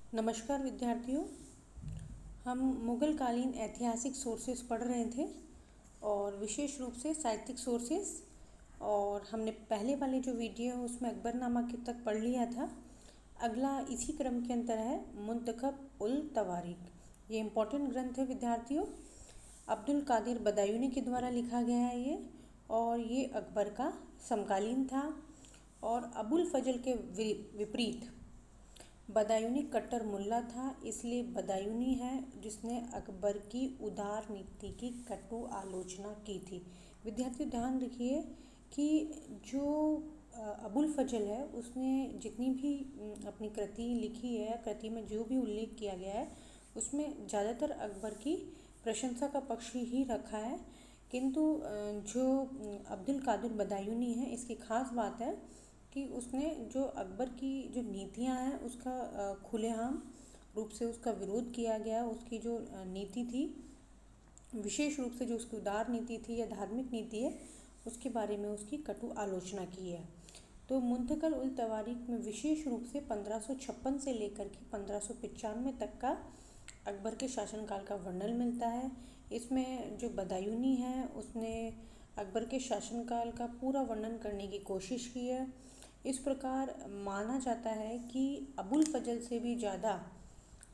नमस्कार विद्यार्थियों। हम मुगल कालीन ऐतिहासिक सोर्सेस पढ़ रहे थे और विशेष रूप से साहित्यिक सोर्सेस। और हमने पहले वाले जो वीडियो है उसमें अकबरनामा के तक पढ़ लिया था। अगला इसी क्रम के अंतर है मुंतखब उल तवारीख। ये इम्पोर्टेंट ग्रंथ है विद्यार्थियों। अब्दुल कादिर बदायूनी के द्वारा लिखा गया है ये, और ये अकबर का समकालीन था। और अबुल फजल के विपरीत बदायूनी कट्टर मुल्ला था, इसलिए बदायूनी है जिसने अकबर की उदार नीति की कटु आलोचना की थी। विद्यार्थियों ध्यान रखिए कि जो अबुल फजल है उसने जितनी भी अपनी कृति लिखी है, कृति में जो भी उल्लेख किया गया है उसमें ज़्यादातर अकबर की प्रशंसा का पक्ष ही रखा है। किंतु जो अब्दुल कादिर बदायूनी है, इसकी खास बात है कि उसने जो अकबर की जो नीतियां हैं उसका खुलेआम रूप से उसका विरोध किया गया। उसकी जो नीति थी, विशेष रूप से जो उसकी उदार नीति थी या धार्मिक नीति है, उसके बारे में उसकी कटु आलोचना की है। तो मुंतकल उल तवारीख में विशेष रूप से 1556 से लेकर के 1595 तक का अकबर के शासनकाल का वर्णन मिलता है। इसमें जो बदायूनी है उसने अकबर के शासनकाल का पूरा वर्णन करने की कोशिश की है। इस प्रकार माना जाता है कि अबुल फजल से भी ज़्यादा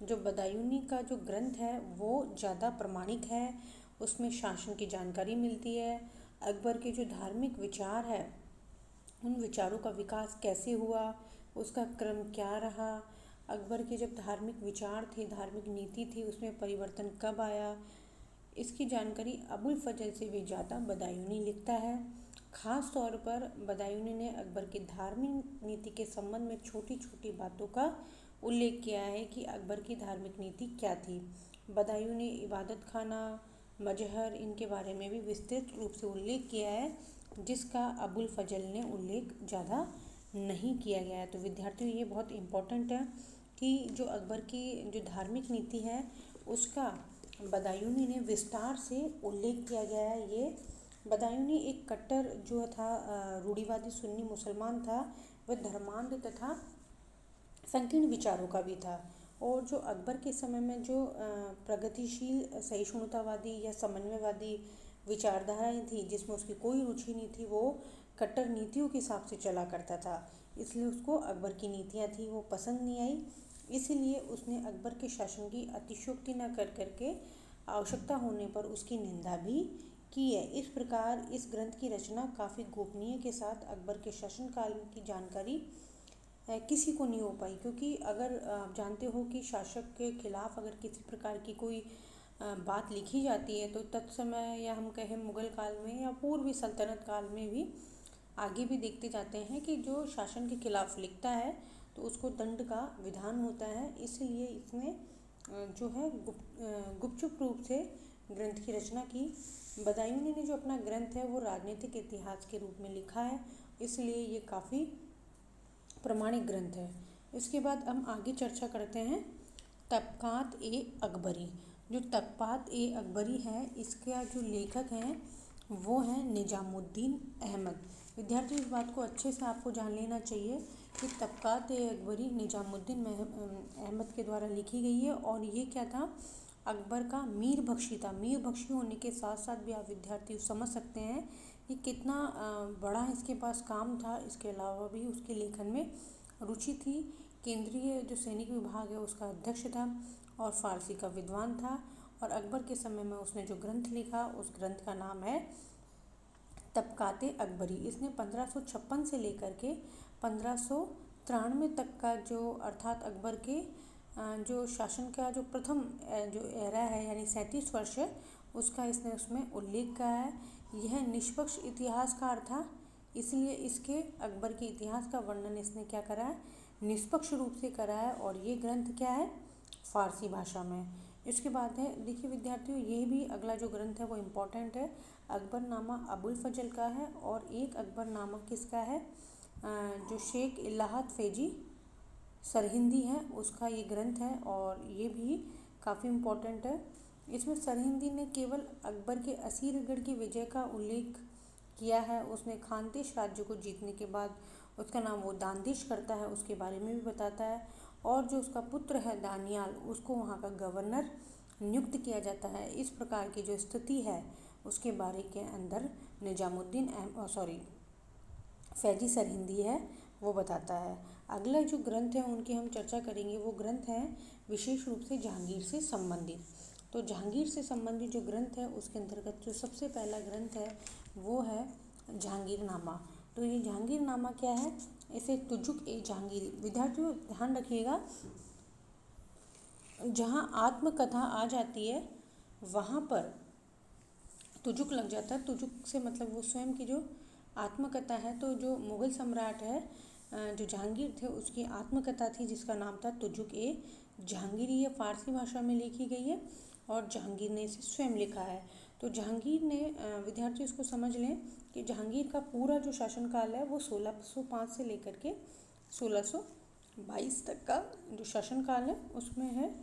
जो बदायूनी का जो ग्रंथ है वो ज़्यादा प्रमाणिक है। उसमें शासन की जानकारी मिलती है, अकबर के जो धार्मिक विचार है उन विचारों का विकास कैसे हुआ, उसका क्रम क्या रहा, अकबर के जब धार्मिक विचार थे, धार्मिक नीति थी, उसमें परिवर्तन कब आया, इसकी जानकारी अबुल फजल से भी ज़्यादा बदायूनी लिखता है। ख़ास तौर पर बदायूनी ने अकबर की धार्मिक नीति के संबंध में छोटी छोटी बातों का उल्लेख किया है कि अकबर की धार्मिक नीति क्या थी। बदायूनी ने इबादत खाना, मजहर, इनके बारे में भी विस्तृत रूप से उल्लेख किया है, जिसका अबुल फजल ने उल्लेख ज़्यादा नहीं किया गया है। तो विद्यार्थियों ये बहुत इम्पोर्टेंट है कि जो अकबर की जो धार्मिक नीति है उसका बदायूनी ने विस्तार से उल्लेख किया गया है। ये बदायूनी एक कट्टर जो था रूढ़िवादी सुन्नी मुसलमान था, वह धर्मांध तथा संकीर्ण विचारों का भी था। और जो अकबर के समय में जो प्रगतिशील सहिष्णुतावादी या समन्वयवादी विचारधाराएं थी जिसमें उसकी कोई रुचि नहीं थी, वो कट्टर नीतियों के हिसाब से चला करता था, इसलिए उसको अकबर की नीतियाँ थी वो पसंद नहीं आई। इसीलिए उसने अकबर के शासन की अतिशयोक्ति न कर करके आवश्यकता होने पर उसकी निंदा भी की है। इस प्रकार इस ग्रंथ की रचना काफ़ी गोपनीय के साथ अकबर के शासनकाल की जानकारी किसी को नहीं हो पाई, क्योंकि अगर आप जानते हो कि शासक के खिलाफ अगर किसी प्रकार की कोई बात लिखी जाती है तो तत्समय या हम कहें मुगल काल में या पूर्वी सल्तनत काल में भी आगे भी देखते जाते हैं कि जो शासन के खिलाफ लिखता है तो उसको दंड का विधान होता है। इसलिए इसमें जो है गुपचुप रूप से ग्रंथ की रचना की। बदायूनी ने जो अपना ग्रंथ है वो राजनीतिक इतिहास के रूप में लिखा है, इसलिए ये काफ़ी प्रमाणिक ग्रंथ है। इसके बाद हम आगे चर्चा करते हैं तबक़ात ए अकबरी। जो तबक़ात ए अकबरी है इसका जो लेखक हैं वो हैं निजामुद्दीन अहमद। विद्यार्थी इस बात को अच्छे से आपको जान लेना चाहिए कि तबक़ात ए अकबरी निजामुद्दीन अहमद के द्वारा लिखी गई है। और ये क्या था, अकबर का मीर बख्शी था। मीर बख्शी होने के साथ साथ भी आप विद्यार्थी समझ सकते हैं कि कितना बड़ा इसके पास काम था। इसके अलावा भी उसके लेखन में रुचि थी। केंद्रीय जो सैनिक विभाग है उसका अध्यक्ष था और फ़ारसी का विद्वान था। और अकबर के समय में उसने जो ग्रंथ लिखा उस ग्रंथ का नाम है तबक़ात अकबरी। इसने 1556 से लेकर के 1593 तक का जो अर्थात अकबर के जो शासन का जो प्रथम जो एरा है यानी 37 वर्ष है उसका इसने उसमें उल्लेख किया है। यह निष्पक्ष इतिहासकार था, इसलिए इसके अकबर के इतिहास का वर्णन इसने क्या करा है, निष्पक्ष रूप से करा है। और ये ग्रंथ क्या है, फ़ारसी भाषा में। इसके बाद है, देखिए विद्यार्थियों ये भी अगला जो ग्रंथ है वो इम्पोर्टेंट है। अकबरनामा अबुल फजल का है और एक अकबरनामा किसका है, जो शेख इलाहत फ़ेजी सरहिंदी है उसका ये ग्रंथ है। और ये भी काफ़ी इम्पोर्टेंट है। इसमें सरहिंदी ने केवल अकबर के असीरगढ़ की विजय का उल्लेख किया है। उसने खानदेश राज्य को जीतने के बाद उसका नाम वो दानदेश करता है, उसके बारे में भी बताता है। और जो उसका पुत्र है दानियाल उसको वहाँ का गवर्नर नियुक्त किया जाता है। इस प्रकार की जो स्थिति है उसके बारे के अंदर निजामुद्दीन फैजी सरहिंदी है वो बताता है। अगला जो ग्रंथ है उनकी हम चर्चा करेंगे, वो ग्रंथ है विशेष रूप से जहांगीर से संबंधित। तो जहांगीर से संबंधित जो ग्रंथ है उसके अंतर्गत जो सबसे पहला ग्रंथ है वो है जहांगीरनामा। तो ये जहांगीरनामा क्या है, इसे तुजुक ए जहांगीरी, विद्यार्थियों ध्यान रखिएगा, जहाँ आत्मकथा आ जाती है वहाँ पर तुजुक लग जाता है। तुजुक से मतलब वो स्वयं की जो आत्मकथा है। तो जो मुग़ल सम्राट है जो जहांगीर थे उसकी आत्मकथा थी जिसका नाम था तुजुक ए जहांगीरी। ये फारसी भाषा में लिखी गई है और जहांगीर ने इसे स्वयं लिखा है। तो जहांगीर ने विद्यार्थी इसको समझ लें कि जहांगीर का पूरा जो शासनकाल है वो 1605 से लेकर के 1622 तक का जो शासनकाल है उसमें है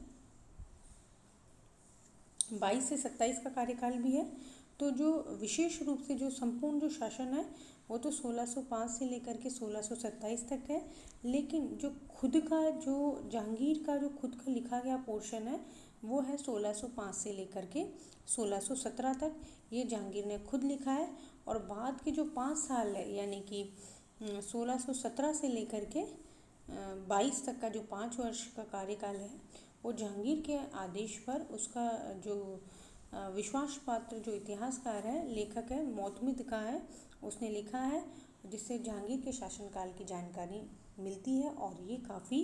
22 से 27 का कार्यकाल भी है। तो जो विशेष रूप से जो संपूर्ण जो शासन है वो तो 1605 से लेकर के 1627 तक है। लेकिन जो खुद का जो जहांगीर का जो खुद का लिखा गया पोर्शन है वो है 1605 से लेकर के 1617 तक, ये जहांगीर ने खुद लिखा है। और बाद के जो 5 साल है यानी कि 1617 से लेकर के 22 तक का जो 5 वर्ष का कार्यकाल है वो जहांगीर के आदेश पर उसका जो विश्वास पात्र जो इतिहासकार है, लेखक है, मोतमिद का है, उसने लिखा है, जिससे जहांगीर के शासनकाल की जानकारी मिलती है और ये काफ़ी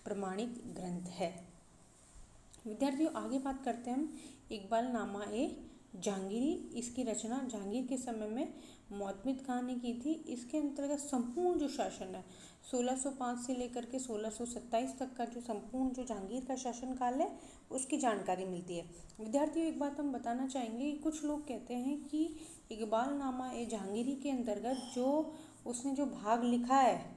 प्रमाणित ग्रंथ है। विद्यार्थियों आगे बात करते हैं हम इकबालनामा ए जहांगीरी। इसकी रचना जहांगीर के समय में मोतमिद खां ने की थी। इसके अंतर्गत संपूर्ण जो शासन है 1605 से लेकर के 1627 तक का जो संपूर्ण जो जहांगीर का शासनकाल है उसकी जानकारी मिलती है। विद्यार्थियों एक बात हम बताना चाहेंगे, कुछ लोग कहते हैं कि इकबालनामा ए जहांगीरी के अंतर्गत जो उसने जो भाग लिखा है,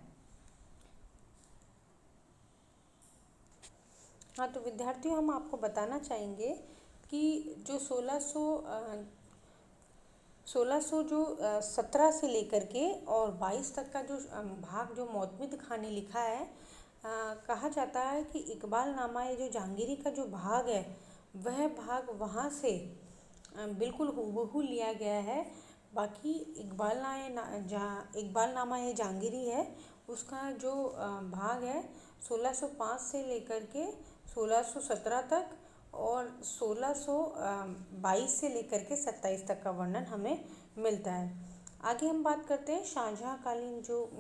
हाँ, तो विद्यार्थियों हम आपको बताना चाहेंगे कि जो 1617 से लेकर के और 22 तक का जो भाग जो मोतमिद खां ने लिखा है, कहा जाता है कि इकबालनामा ये जो जहांगीरी का जो भाग है वह भाग वहाँ से बिल्कुल हूबहू लिया गया है। बाकी इकबालनामा ये जहांगीरी है उसका जो भाग है 1605 से लेकर के 1617 तक और 1622 से लेकर के 27 तक का वर्णन हमें मिलता है। आगे हम बात करते हैं शाहजहाँकालीन जो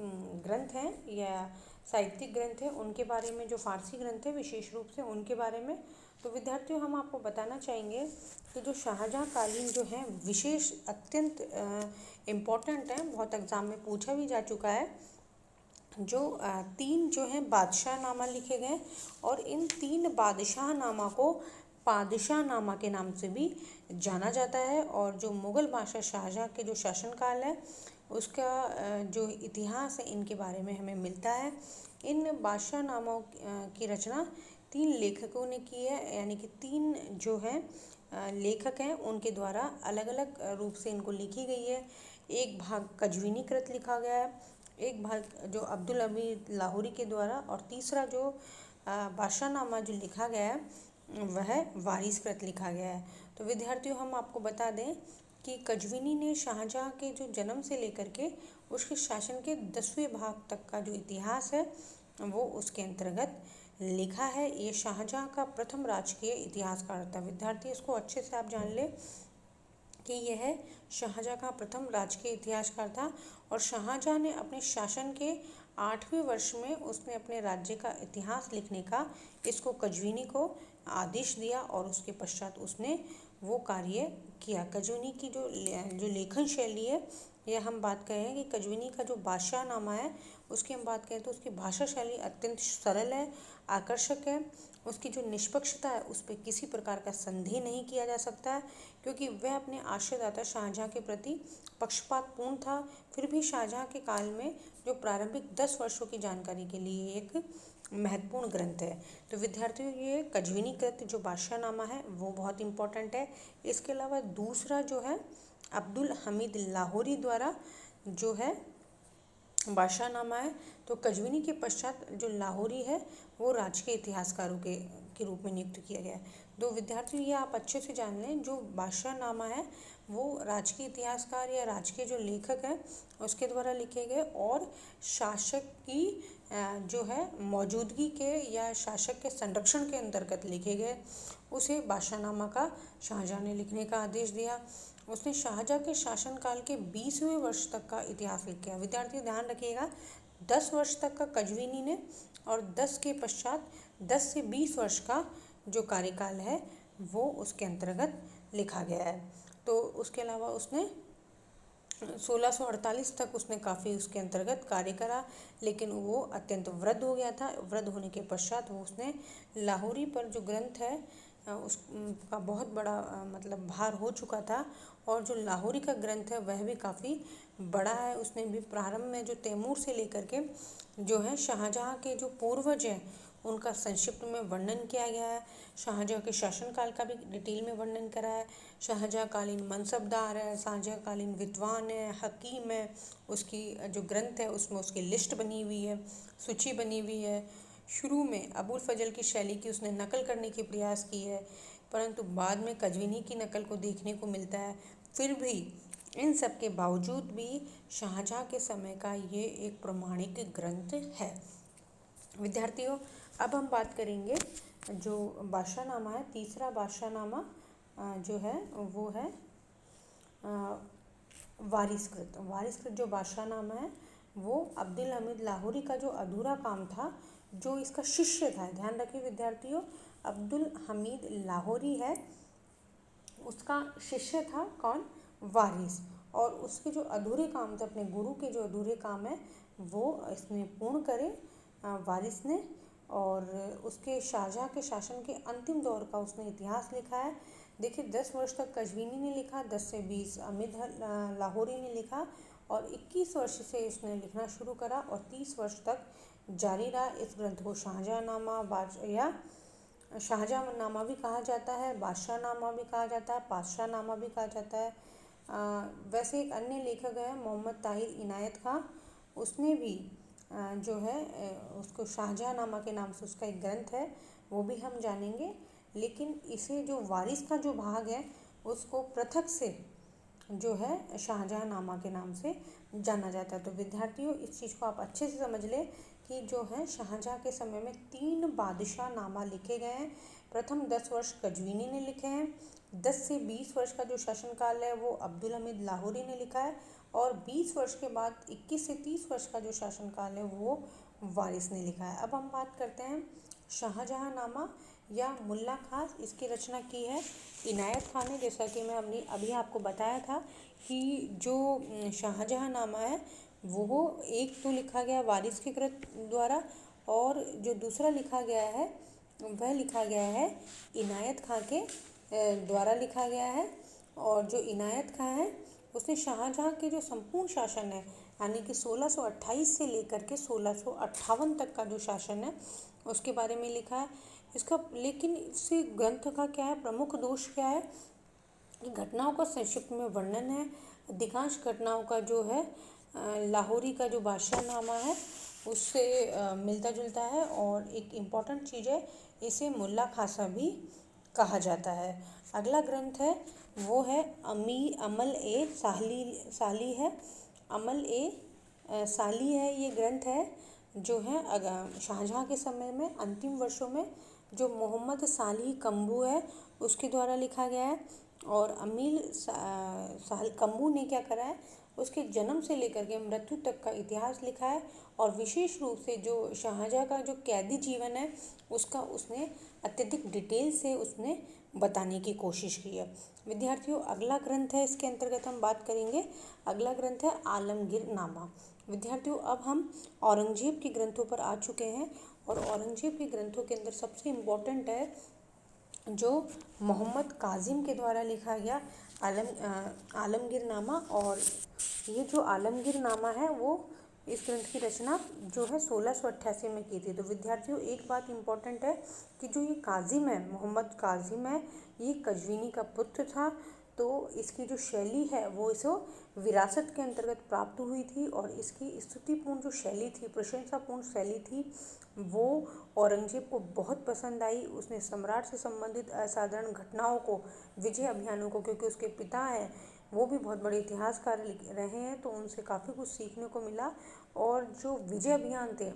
ग्रंथ हैं या साहित्यिक ग्रंथ हैं उनके बारे में, जो फारसी ग्रंथ है विशेष रूप से उनके बारे में। तो विद्यार्थियों हम आपको बताना चाहेंगे कि जो शाहजहाँकालीन जो हैं विशेष अत्यंत इम्पोर्टेंट हैं, बहुत एग्जाम में पूछा भी जा चुका है। जो 3 जो हैं बादशाहनामा लिखे गए और इन 3 बादशाहनामा को पादशाहनामा के नाम से भी जाना जाता है। और जो मुग़ल बादशाह शाहजहाँ के जो शासनकाल है उसका जो इतिहास है इनके बारे में हमें मिलता है। इन बादशाहनामाओं की रचना 3 लेखकों ने की है, यानी कि 3 जो हैं लेखक हैं उनके द्वारा अलग अलग रूप से इनको लिखी गई है। एक भाग कजवीनी कृत लिखा गया है, एक भाग जो अब्दुल अमीर लाहौरी के द्वारा, और तीसरा जो बादशाहनामा जो लिखा गया है वह वारिस कृत लिखा गया है। तो विद्यार्थियों हम आपको बता दें कि कजवीनी ने शाहजहाँ के जो जन्म से लेकर के उसके शासन के 10वें भाग तक का जो इतिहास है वो उसके अंतर्गत लिखा है। ये शाहजहाँ का प्रथम राजकीय इतिहासकार था। विद्यार्थी इसको अच्छे से आप जान लें कि यह शाहजहाँ का प्रथम राजकीय इतिहासकार था और शाहजहाँ ने अपने शासन के 8वें वर्ष में उसने अपने राज्य का इतिहास लिखने का इसको कजवीनी को आदेश दिया और उसके पश्चात उसने वो कार्य किया। कजवीनी की जो लेखन शैली है, यह हम बात करें कि कजवीनी का जो बादशाहनामा है उसकी हम बात करें तो उसकी भाषा शैली अत्यंत सरल है, आकर्षक है। उसकी जो निष्पक्षता है उस पर किसी प्रकार का संदेह नहीं किया जा सकता है, क्योंकि वह अपने आश्रयदाता शाहजहाँ के प्रति पक्षपातपूर्ण था। फिर भी शाहजहाँ के काल में जो प्रारंभिक 10 वर्षों की जानकारी के लिए एक महत्वपूर्ण ग्रंथ है। तो विद्यार्थियों ये कजवीनी कृत जो बादशाहनामा है वो बहुत इम्पोर्टेंट है। इसके अलावा दूसरा जो है अब्दुल हमीद लाहौरी द्वारा जो है बादशाहनामा है, तो कजविनी के पश्चात जो लाहौरी है वो राजकीय इतिहासकारों के रूप में नियुक्त किया गया है। तो विद्यार्थियों ये आप अच्छे से जान लें, जो बादशाहनामा है वो राजकीय इतिहासकार या राजकीय जो लेखक हैं उसके द्वारा लिखे गए और शासक की जो है मौजूदगी के या शासक के संरक्षण के अंतर्गत लिखे गए, उसे बादशाहनामा का शाहजहाँ ने लिखने का आदेश दिया। उसने शाहजहाँ के शासनकाल के 20वें वर्ष तक का इतिहास लिखा है। विद्यार्थी ध्यान रखिएगा, 10 वर्ष तक का कजविनी ने और 10 के पश्चात 10 से 20 वर्ष का जो कार्यकाल है वो उसके अंतर्गत लिखा गया है। तो उसके अलावा उसने 1648 तक उसने काफ़ी उसके अंतर्गत कार्य करा, लेकिन वो अत्यंत वृद्ध हो गया था। वृद्ध होने के पश्चात वो उसने लाहौरी पर जो ग्रंथ है उसका बहुत बड़ा मतलब भार हो चुका था, और जो लाहौरी का ग्रंथ है वह भी काफ़ी बड़ा है। उसने भी प्रारंभ में जो तैमूर से लेकर के जो है शाहजहाँ के जो पूर्वज हैं उनका संक्षिप्त में वर्णन किया गया है। शाहजहाँ के शासनकाल का भी डिटेल में वर्णन करा है। शाहजहाँकालीन मनसबदार है, शाहजहाँकालीन विद्वान है, हकीम है, उसकी जो ग्रंथ है उसमें उसकी लिस्ट बनी हुई है, सूची बनी हुई है। शुरू में अबुल फजल की शैली की उसने नकल करने की प्रयास की है, परंतु बाद में कजविनी की नकल को देखने को मिलता है। फिर भी इन सब के बावजूद भी शाहजहाँ के समय का ये एक प्रमाणिक ग्रंथ है। विद्यार्थियों, अब हम बात करेंगे जो बादशाहनामा है, तीसरा बादशाहनामा जो है वो है वारिसकृत। वारिसकृत जो बादशाहनामा है वो अब्दुल हमीद लाहौरी का जो अधूरा काम था, जो इसका शिष्य था, ध्यान रखिए विद्यार्थियों, अब्दुल हमीद लाहौरी है, उसका शिष्य था कौन? वारिस। और उसके जो अधूरे काम थे, अपने गुरु के जो अधूरे काम है वो इसने पूर्ण करे वारिस ने। और उसके शाहजहाँ के शासन के अंतिम दौर का उसने इतिहास लिखा है। देखिए, 10 वर्ष तक कजविनी ने लिखा, 10 से 20 अमीद लाहौरी ने लिखा, और 21 वर्ष से इसने लिखना शुरू करा और 30 वर्ष तक जारी रहा। इस ग्रंथ को शाहजहाँनामा या शाहजहाँनामा भी कहा जाता है, बादशाहनामा भी कहा जाता है, पातशाहनामा भी कहा जाता है। वैसे एक अन्य लेखक है मोहम्मद ताहिर इनायत खां, उसने भी जो है उसको शाहजहाँनामा के नाम से उसका एक ग्रंथ है, वो भी हम जानेंगे। लेकिन इसे जो वारिस का जो भाग है उसको पृथक से जो है शाहजहाँनामा के नाम से जाना जाता है। तो विद्यार्थियों, इस चीज़ को आप अच्छे से समझ लें कि जो है शाहजहाँ के समय में 3 बादशाहनामा लिखे गए हैं। प्रथम 10 वर्ष कजविनी ने लिखे हैं, 10 से 20 वर्ष का जो शासनकाल है वो अब्दुल हमीद लाहौरी ने लिखा है, और 20 वर्ष के बाद 21 से 30 वर्ष का जो शासनकाल है वो वारिस ने लिखा है। अब हम बात करते हैं शाहजहाँनामा या मुल्ला खास। इसकी रचना की है इनायत खान ने। जैसा कि मैं अभी आपको बताया था कि जो शाहजहाँनामा है वो एक तो लिखा गया वारिस के कृत द्वारा, और जो दूसरा लिखा गया है वह लिखा गया है इनायत खां के द्वारा लिखा गया है। और जो इनायत खां है उसने शाहजहाँ के जो संपूर्ण शासन है, यानी कि 1628 से लेकर के 1658 तक का जो शासन है उसके बारे में लिखा है। इसका लेकिन इस ग्रंथ का क्या है, प्रमुख दोष क्या है कि घटनाओं का संक्षिप्त में वर्णन है। अधिकांश घटनाओं का जो है लाहौरी का जो बादशाहनामा है उससे मिलता जुलता है, और एक इम्पॉर्टेंट चीज़ है, इसे मुल्ला खासा भी कहा जाता है। अगला ग्रंथ है वो है अमल ए साली है। अमल ए साली है ये ग्रंथ है, जो है शाहजहाँ के समय में अंतिम वर्षों में जो मोहम्मद साली कम्बू है उसके द्वारा लिखा गया है। और अमील साल कम्बू ने क्या करा है, उसके जन्म से लेकर के मृत्यु तक का इतिहास लिखा है, और विशेष रूप से जो शाहजहाँ का जो कैदी जीवन है उसका उसने अत्यधिक डिटेल से उसने बताने की कोशिश की है। विद्यार्थियों, अगला ग्रंथ है, इसके अंतर्गत हम बात करेंगे, अगला ग्रंथ है आलमगीर नामा। विद्यार्थियों, अब हम औरंगजेब के ग्रंथों पर आ चुके हैं, और औरंगजेब के ग्रंथों के अंदर सबसे इम्पोर्टेंट है जो मोहम्मद काजिम के द्वारा लिखा गया आलमगीर नामा। और ये जो आलमगीर नामा है वो इस ग्रंथ की रचना जो है 1688 में की थी। तो विद्यार्थियों, एक बात इम्पोर्टेंट है कि जो ये काजिम है, मोहम्मद काजिम है, ये कजविनी का पुत्र था। तो इसकी जो शैली है वो इसे विरासत के अंतर्गत प्राप्त हुई थी और इसकी स्तुतिपूर्ण जो शैली थी, प्रशंसापूर्ण शैली थी, वो औरंगजेब को बहुत पसंद आई। उसने सम्राट से संबंधित असाधारण घटनाओं को, विजय अभियानों को, क्योंकि उसके पिता हैं वो भी बहुत बड़े इतिहासकार रहे हैं, तो उनसे काफ़ी कुछ सीखने को मिला। और जो विजय अभियान थे,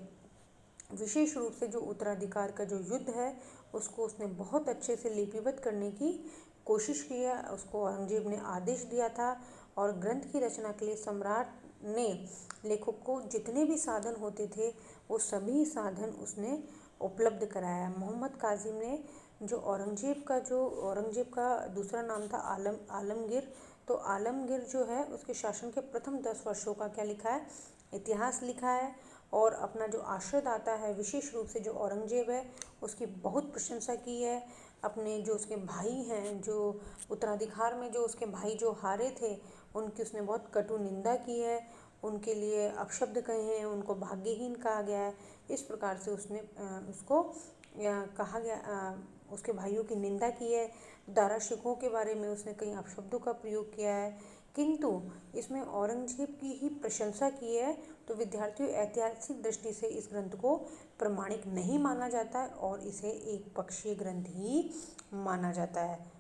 विशेष रूप से जो उत्तराधिकार का जो युद्ध है उसको उसने बहुत अच्छे से लिपिबद्ध करने की कोशिश की है। उसको औरंगजेब ने आदेश दिया था और ग्रंथ की रचना के लिए सम्राट ने लेखक को जितने भी साधन होते थे वो सभी साधन उसने उपलब्ध कराया। मोहम्मद काजिम ने जो औरंगजेब का दूसरा नाम था आलमगीर, तो आलमगीर जो है उसके शासन के प्रथम 10 वर्षों का क्या लिखा है, इतिहास लिखा है। और अपना जो आश्रयदाता है, विशेष रूप से जो औरंगजेब है, उसकी बहुत प्रशंसा की है। अपने जो उसके भाई हैं, जो उत्तराधिकार में जो उसके भाई जो हारे थे, उनकी उसने बहुत कटु निंदा की है, उनके लिए अपशब्द कहे हैं, उनको भाग्यहीन कहा गया है। इस प्रकार से उसने उसको कहा गया, उसके भाइयों की निंदा की है। दारा शिकोह के बारे में उसने कई अपशब्दों का प्रयोग किया है, किंतु इसमें औरंगजेब की ही प्रशंसा की है। तो विद्यार्थियों, ऐतिहासिक दृष्टि से इस ग्रंथ को प्रमाणिक नहीं माना जाता है और इसे एक पक्षीय ग्रंथ ही माना जाता है।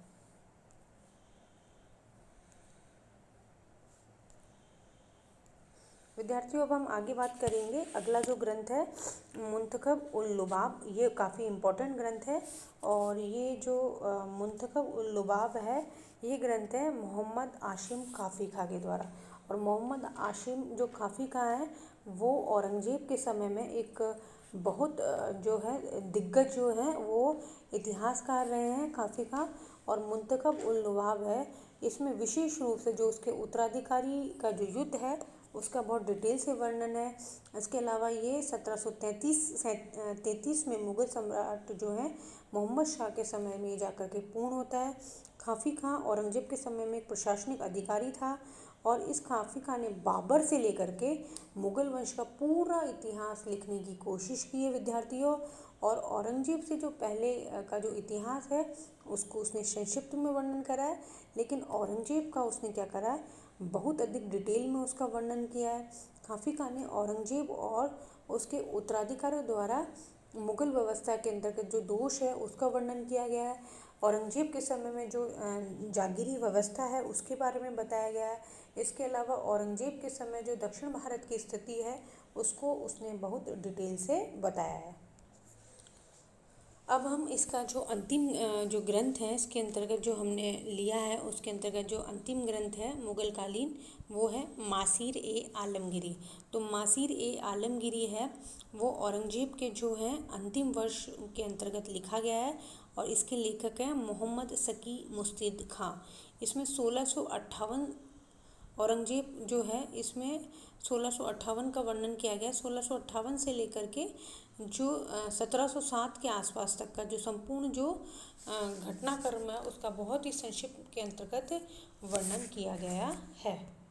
विद्यार्थियों, अब हम आगे बात करेंगे। अगला जो ग्रंथ है मुंतखब उल लुबाब, ये काफ़ी इम्पोर्टेंट ग्रंथ है। और ये जो मुंतखब उल लुबाब है, ये ग्रंथ है मोहम्मद आशिम काफ़ी खां के द्वारा। और मोहम्मद आशिम जो काफ़ी खां है वो औरंगजेब के समय में एक बहुत जो है दिग्गज जो है वो इतिहासकार रहे हैं काफ़ी खां। और मुंतखब उल लुबाब है, इसमें विशेष रूप से जो उसके उत्तराधिकारी का जो युद्ध है उसका बहुत डिटेल से वर्णन है। इसके अलावा ये 1733 में मुग़ल सम्राट जो है मोहम्मद शाह के समय में जाकर के पूर्ण होता है। काफ़ी खां औरंगजेब के समय में एक प्रशासनिक अधिकारी था और इस काफ़ी खां ने बाबर से लेकर के मुग़ल वंश का पूरा इतिहास लिखने की कोशिश की है विद्यार्थियों। और औरंगजेब से जो पहले का जो इतिहास है उसको उसने संक्षिप्त में वर्णन करा है, लेकिन औरंगजेब का उसने क्या करा है, बहुत अधिक डिटेल में उसका वर्णन किया है। काफ़ी खां ने औरंगजेब और उसके उत्तराधिकारियों द्वारा मुग़ल व्यवस्था के अंतर्गत जो दोष है उसका वर्णन किया गया है। औरंगजेब के समय में जो जागीरी व्यवस्था है उसके बारे में बताया गया है। इसके अलावा औरंगजेब के समय जो दक्षिण भारत की स्थिति है उसको उसने बहुत डिटेल से बताया है। अब हम इसका जो अंतिम जो ग्रंथ है इसके अंतर्गत जो हमने लिया है उसके अंतर्गत जो अंतिम ग्रंथ है मुग़ल कालीन, वो है मासीर ए आलमगीरी। तो मासीर ए आलमगीरी है वो औरंगजेब के जो है अंतिम वर्ष के अंतर्गत लिखा गया है और इसके लेखक हैं मोहम्मद सकी मुस्तिद खां। इसमें 1658 औरंगजेब जो है इसमें 1658 का वर्णन किया गया। 1658 से लेकर के जो 1707 के आसपास तक का जो संपूर्ण जो घटनाक्रम है उसका बहुत ही संक्षिप्त के अंतर्गत वर्णन किया गया है।